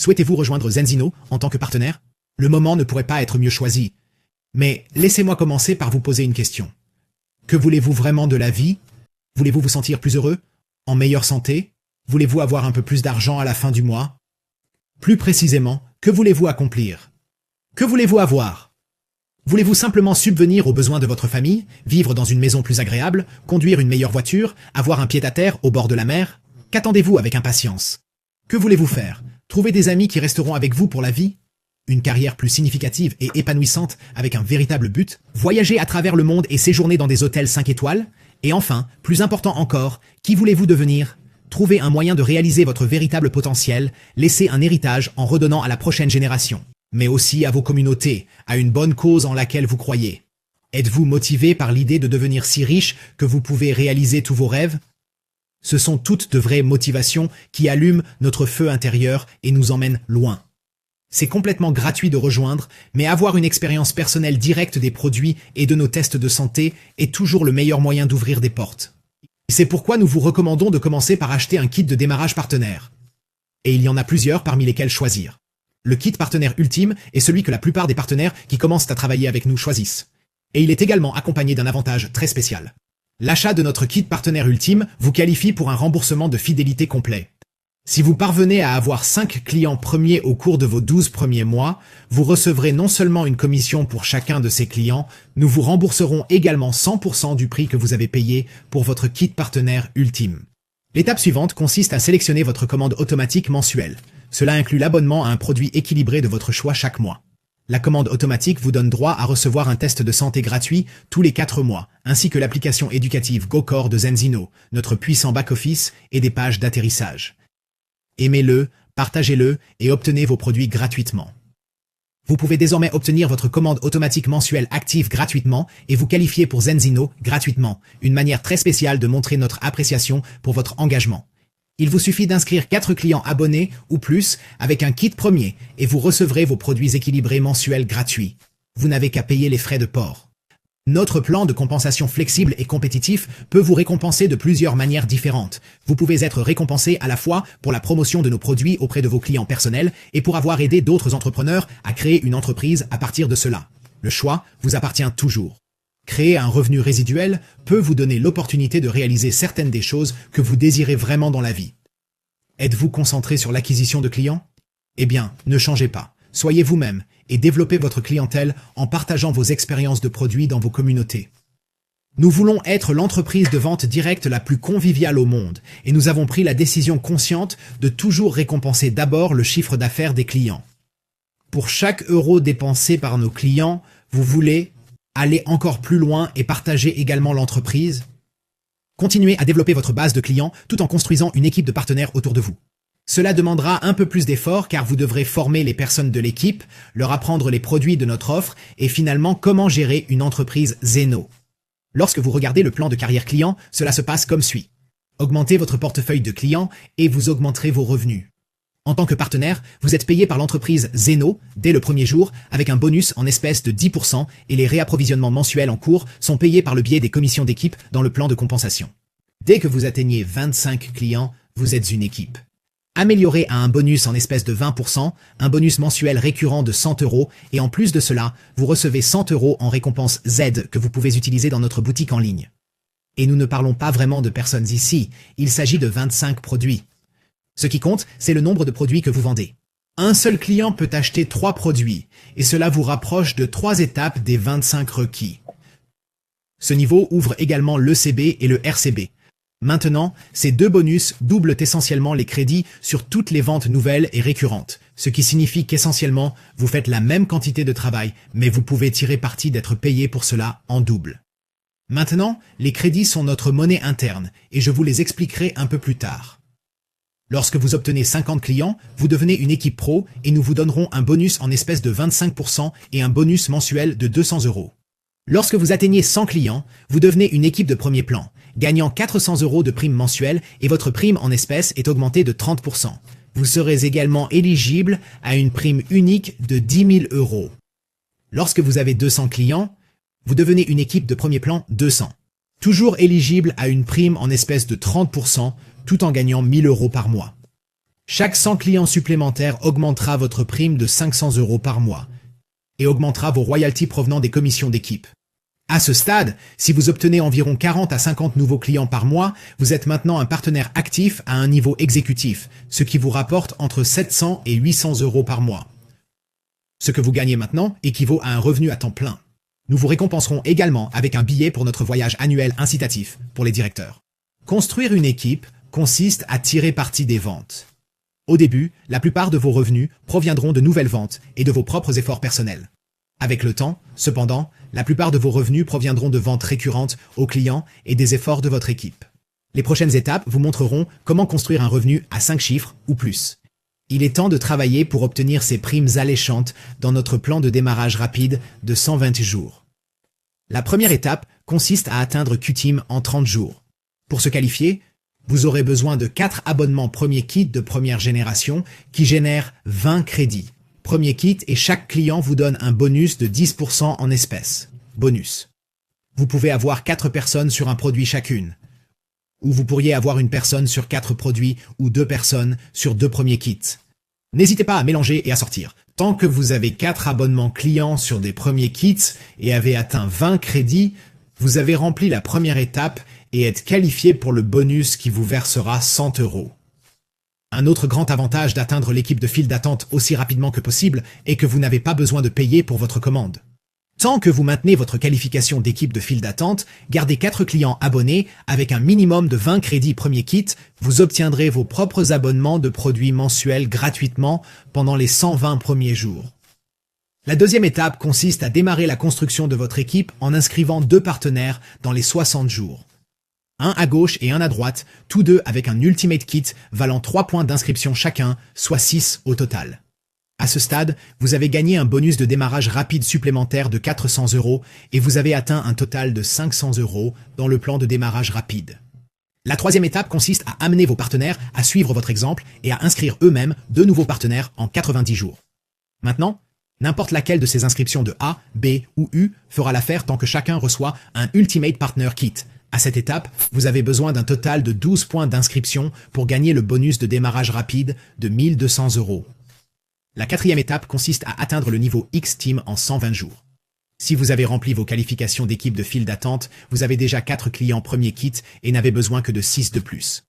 Souhaitez-vous rejoindre Zenzino en tant que partenaire? Le moment ne pourrait pas être mieux choisi. Mais laissez-moi commencer par vous poser une question. Que voulez-vous vraiment de la vie? Voulez-vous vous sentir plus heureux? En meilleure santé? Voulez-vous avoir un peu plus d'argent à la fin du mois? Plus précisément, que voulez-vous accomplir? Que voulez-vous avoir? Voulez-vous simplement subvenir aux besoins de votre famille, vivre dans une maison plus agréable, conduire une meilleure voiture, avoir un pied-à-terre au bord de la mer? Qu'attendez-vous avec impatience? Que voulez-vous faire? Trouver des amis qui resteront avec vous pour la vie? Une carrière plus significative et épanouissante avec un véritable but? Voyager à travers le monde et séjourner dans des hôtels 5 étoiles? Et enfin, plus important encore, qui voulez-vous devenir? Trouver un moyen de réaliser votre véritable potentiel, laisser un héritage en redonnant à la prochaine génération, mais aussi à vos communautés, à une bonne cause en laquelle vous croyez. Êtes-vous motivé par l'idée de devenir si riche que vous pouvez réaliser tous vos rêves? Ce sont toutes de vraies motivations qui allument notre feu intérieur et nous emmènent loin. C'est complètement gratuit de rejoindre, mais avoir une expérience personnelle directe des produits et de nos tests de santé est toujours le meilleur moyen d'ouvrir des portes. C'est pourquoi nous vous recommandons de commencer par acheter un kit de démarrage partenaire. Et il y en a plusieurs parmi lesquels choisir. Le kit partenaire ultime est celui que la plupart des partenaires qui commencent à travailler avec nous choisissent. Et il est également accompagné d'un avantage très spécial. L'achat de notre kit partenaire ultime vous qualifie pour un remboursement de fidélité complet. Si vous parvenez à avoir 5 clients premiers au cours de vos 12 premiers mois, vous recevrez non seulement une commission pour chacun de ces clients, nous vous rembourserons également 100% du prix que vous avez payé pour votre kit partenaire ultime. L'étape suivante consiste à sélectionner votre commande automatique mensuelle. Cela inclut l'abonnement à un produit équilibré de votre choix chaque mois. La commande automatique vous donne droit à recevoir un test de santé gratuit tous les 4 mois, ainsi que l'application éducative GoCore de Zenzino, notre puissant back-office et des pages d'atterrissage. Aimez-le, partagez-le et obtenez vos produits gratuitement. Vous pouvez désormais obtenir votre commande automatique mensuelle active gratuitement et vous qualifier pour Zenzino gratuitement, une manière très spéciale de montrer notre appréciation pour votre engagement. Il vous suffit d'inscrire 4 clients abonnés ou plus avec un kit premier et vous recevrez vos produits équilibrés mensuels gratuits. Vous n'avez qu'à payer les frais de port. Notre plan de compensation flexible et compétitif peut vous récompenser de plusieurs manières différentes. Vous pouvez être récompensé à la fois pour la promotion de nos produits auprès de vos clients personnels et pour avoir aidé d'autres entrepreneurs à créer une entreprise à partir de cela. Le choix vous appartient toujours. Créer un revenu résiduel peut vous donner l'opportunité de réaliser certaines des choses que vous désirez vraiment dans la vie. Êtes-vous concentré sur l'acquisition de clients? Eh bien, ne changez pas. Soyez vous-même et développez votre clientèle en partageant vos expériences de produits dans vos communautés. Nous voulons être l'entreprise de vente directe la plus conviviale au monde et nous avons pris la décision consciente de toujours récompenser d'abord le chiffre d'affaires des clients. Pour chaque euro dépensé par nos clients, vous voulez aller encore plus loin et partager également l'entreprise. Continuez à développer votre base de clients tout en construisant une équipe de partenaires autour de vous. Cela demandera un peu plus d'efforts car vous devrez former les personnes de l'équipe, leur apprendre les produits de notre offre et finalement comment gérer une entreprise Zeno. Lorsque vous regardez le plan de carrière client, cela se passe comme suit. Augmentez votre portefeuille de clients et vous augmenterez vos revenus. En tant que partenaire, vous êtes payé par l'entreprise Zeno dès le premier jour avec un bonus en espèces de 10% et les réapprovisionnements mensuels en cours sont payés par le biais des commissions d'équipe dans le plan de compensation. Dès que vous atteignez 25 clients, vous êtes une équipe. Amélioré à un bonus en espèces de 20%, un bonus mensuel récurrent de 100 € et en plus de cela, vous recevez 100 € en récompense Z que vous pouvez utiliser dans notre boutique en ligne. Et nous ne parlons pas vraiment de personnes ici, il s'agit de 25 produits. Ce qui compte, c'est le nombre de produits que vous vendez. Un seul client peut acheter 3 produits, et cela vous rapproche de 3 étapes des 25 requis. Ce niveau ouvre également l'ECB et le RCB. Maintenant, ces 2 bonus doublent essentiellement les crédits sur toutes les ventes nouvelles et récurrentes, ce qui signifie qu'essentiellement, vous faites la même quantité de travail, mais vous pouvez tirer parti d'être payé pour cela en double. Maintenant, les crédits sont notre monnaie interne, et je vous les expliquerai un peu plus tard. Lorsque vous obtenez 50 clients, vous devenez une équipe pro et nous vous donnerons un bonus en espèces de 25% et un bonus mensuel de 200 €. Lorsque vous atteignez 100 clients, vous devenez une équipe de premier plan, gagnant 400 € de prime mensuelle et votre prime en espèces est augmentée de 30%. Vous serez également éligible à une prime unique de 10 000 €. Lorsque vous avez 200 clients, vous devenez une équipe de premier plan 200. Toujours éligible à une prime en espèces de 30%, tout en gagnant 1 000 € par mois. Chaque 100 clients supplémentaires augmentera votre prime de 500 € par mois et augmentera vos royalties provenant des commissions d'équipe. À ce stade, si vous obtenez environ 40 à 50 nouveaux clients par mois, vous êtes maintenant un partenaire actif à un niveau exécutif, ce qui vous rapporte entre 700 et 800 € par mois. Ce que vous gagnez maintenant équivaut à un revenu à temps plein. Nous vous récompenserons également avec un billet pour notre voyage annuel incitatif pour les directeurs. Construire une équipe consiste à tirer parti des ventes. Au début, la plupart de vos revenus proviendront de nouvelles ventes et de vos propres efforts personnels. Avec le temps, cependant, la plupart de vos revenus proviendront de ventes récurrentes aux clients et des efforts de votre équipe. Les prochaines étapes vous montreront comment construire un revenu à 5 chiffres ou plus. Il est temps de travailler pour obtenir ces primes alléchantes dans notre plan de démarrage rapide de 120 jours. La première étape consiste à atteindre QTeam en 30 jours. Pour se qualifier, vous aurez besoin de 4 abonnements premier kit de première génération qui génèrent 20 crédits. Premier kit et chaque client vous donne un bonus de 10% en espèces. Bonus. Vous pouvez avoir 4 personnes sur un produit chacune. Ou vous pourriez avoir une personne sur 4 produits ou 2 personnes sur 2 premiers kits. N'hésitez pas à mélanger et à sortir. Tant que vous avez 4 abonnements clients sur des premiers kits et avez atteint 20 crédits, vous avez rempli la première étape et êtes qualifié pour le bonus qui vous versera 100 €. Un autre grand avantage d'atteindre l'équipe de file d'attente aussi rapidement que possible est que vous n'avez pas besoin de payer pour votre commande. Tant que vous maintenez votre qualification d'équipe de file d'attente, gardez 4 clients abonnés avec un minimum de 20 crédits premier kit, vous obtiendrez vos propres abonnements de produits mensuels gratuitement pendant les 120 premiers jours. La deuxième étape consiste à démarrer la construction de votre équipe en inscrivant 2 partenaires dans les 60 jours. Un à gauche et un à droite, tous deux avec un Ultimate Kit valant 3 points d'inscription chacun, soit 6 au total. À ce stade, vous avez gagné un bonus de démarrage rapide supplémentaire de 400 € et vous avez atteint un total de 500 € dans le plan de démarrage rapide. La troisième étape consiste à amener vos partenaires à suivre votre exemple et à inscrire eux-mêmes 2 nouveaux partenaires en 90 jours. Maintenant, n'importe laquelle de ces inscriptions de A, B ou U fera l'affaire tant que chacun reçoit un Ultimate Partner Kit. À cette étape, vous avez besoin d'un total de 12 points d'inscription pour gagner le bonus de démarrage rapide de 1200 €. La quatrième étape consiste à atteindre le niveau X-Team en 120 jours. Si vous avez rempli vos qualifications d'équipe de file d'attente, vous avez déjà 4 clients premier kit et n'avez besoin que de 6 de plus.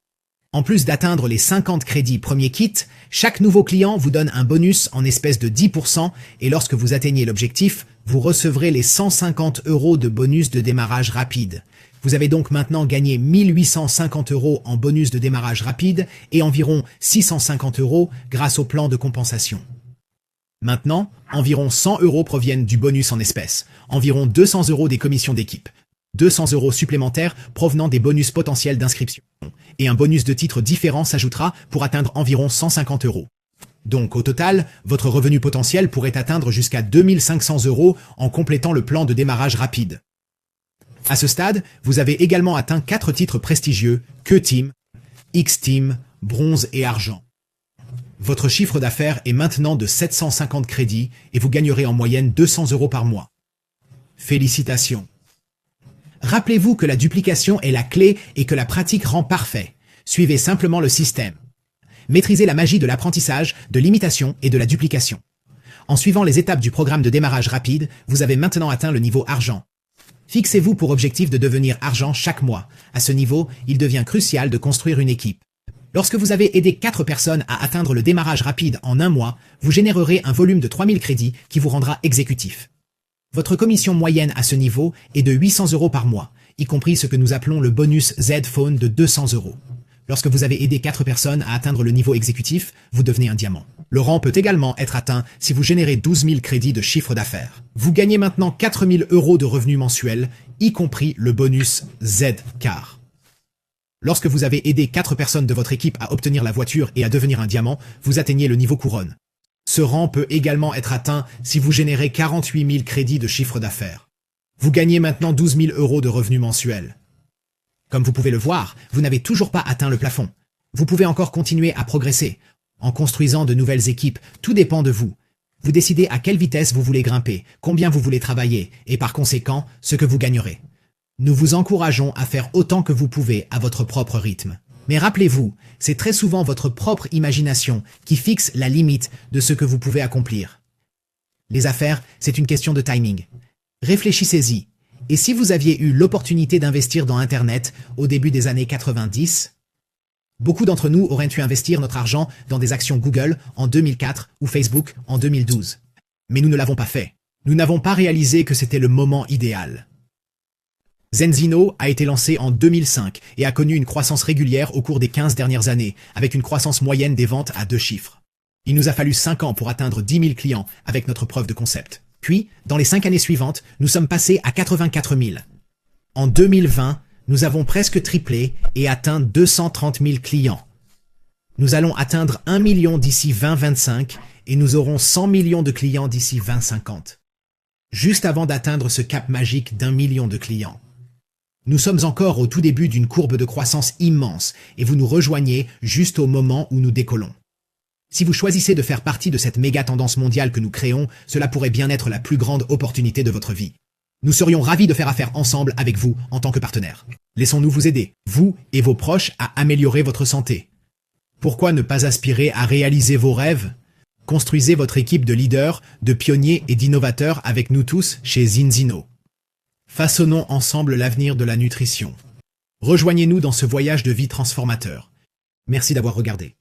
En plus d'atteindre les 50 crédits premier kit, chaque nouveau client vous donne un bonus en espèces de 10% et lorsque vous atteignez l'objectif, vous recevrez les 150 € de bonus de démarrage rapide. Vous avez donc maintenant gagné 1850 € en bonus de démarrage rapide et environ 650 € grâce au plan de compensation. Maintenant, environ 100 € proviennent du bonus en espèces, environ 200 € des commissions d'équipe, 200 € supplémentaires provenant des bonus potentiels d'inscription, et un bonus de titre différent s'ajoutera pour atteindre environ 150 €. Donc au total, votre revenu potentiel pourrait atteindre jusqu'à 2500 € en complétant le plan de démarrage rapide. À ce stade, vous avez également atteint 4 titres prestigieux, QTeam, X-Team, Bronze et Argent. Votre chiffre d'affaires est maintenant de 750 crédits et vous gagnerez en moyenne 200 € par mois. Félicitations! Rappelez-vous que la duplication est la clé et que la pratique rend parfait. Suivez simplement le système. Maîtrisez la magie de l'apprentissage, de l'imitation et de la duplication. En suivant les étapes du programme de démarrage rapide, vous avez maintenant atteint le niveau Argent. Fixez-vous pour objectif de devenir Argent chaque mois. À ce niveau, il devient crucial de construire une équipe. Lorsque vous avez aidé 4 personnes à atteindre le démarrage rapide en un mois, vous générerez un volume de 3000 crédits qui vous rendra exécutif. Votre commission moyenne à ce niveau est de 800 € par mois, y compris ce que nous appelons le bonus Z-Phone de 200 €. Lorsque vous avez aidé 4 personnes à atteindre le niveau exécutif, vous devenez un diamant. Le rang peut également être atteint si vous générez 12 000 crédits de chiffre d'affaires. Vous gagnez maintenant 4 000 € de revenus mensuels, y compris le bonus Z-Car. Lorsque vous avez aidé 4 personnes de votre équipe à obtenir la voiture et à devenir un diamant, vous atteignez le niveau couronne. Ce rang peut également être atteint si vous générez 48 000 crédits de chiffre d'affaires. Vous gagnez maintenant 12 000 € de revenus mensuels. Comme vous pouvez le voir, vous n'avez toujours pas atteint le plafond. Vous pouvez encore continuer à progresser. En construisant de nouvelles équipes, tout dépend de vous. Vous décidez à quelle vitesse vous voulez grimper, combien vous voulez travailler, et par conséquent, ce que vous gagnerez. Nous vous encourageons à faire autant que vous pouvez à votre propre rythme. Mais rappelez-vous, c'est très souvent votre propre imagination qui fixe la limite de ce que vous pouvez accomplir. Les affaires, c'est une question de timing. Réfléchissez-y. Et si vous aviez eu l'opportunité d'investir dans Internet au début des années 90, beaucoup d'entre nous auraient pu investir notre argent dans des actions Google en 2004 ou Facebook en 2012. Mais nous ne l'avons pas fait. Nous n'avons pas réalisé que c'était le moment idéal. Zenzino a été lancé en 2005 et a connu une croissance régulière au cours des 15 dernières années, avec une croissance moyenne des ventes à 2 chiffres. Il nous a fallu 5 ans pour atteindre 10 000 clients avec notre preuve de concept. Puis, dans les 5 années suivantes, nous sommes passés à 84 000. En 2020, nous avons presque triplé et atteint 230 000 clients. Nous allons atteindre 1 million d'ici 2025 et nous aurons 100 millions de clients d'ici 2050. Juste avant d'atteindre ce cap magique d'1 million de clients. Nous sommes encore au tout début d'une courbe de croissance immense et vous nous rejoignez juste au moment où nous décollons. Si vous choisissez de faire partie de cette méga tendance mondiale que nous créons, cela pourrait bien être la plus grande opportunité de votre vie. Nous serions ravis de faire affaire ensemble avec vous en tant que partenaire. Laissons-nous vous aider, vous et vos proches, à améliorer votre santé. Pourquoi ne pas aspirer à réaliser vos rêves? Construisez votre équipe de leaders, de pionniers et d'innovateurs avec nous tous chez Zinzino. Façonnons ensemble l'avenir de la nutrition. Rejoignez-nous dans ce voyage de vie transformateur. Merci d'avoir regardé.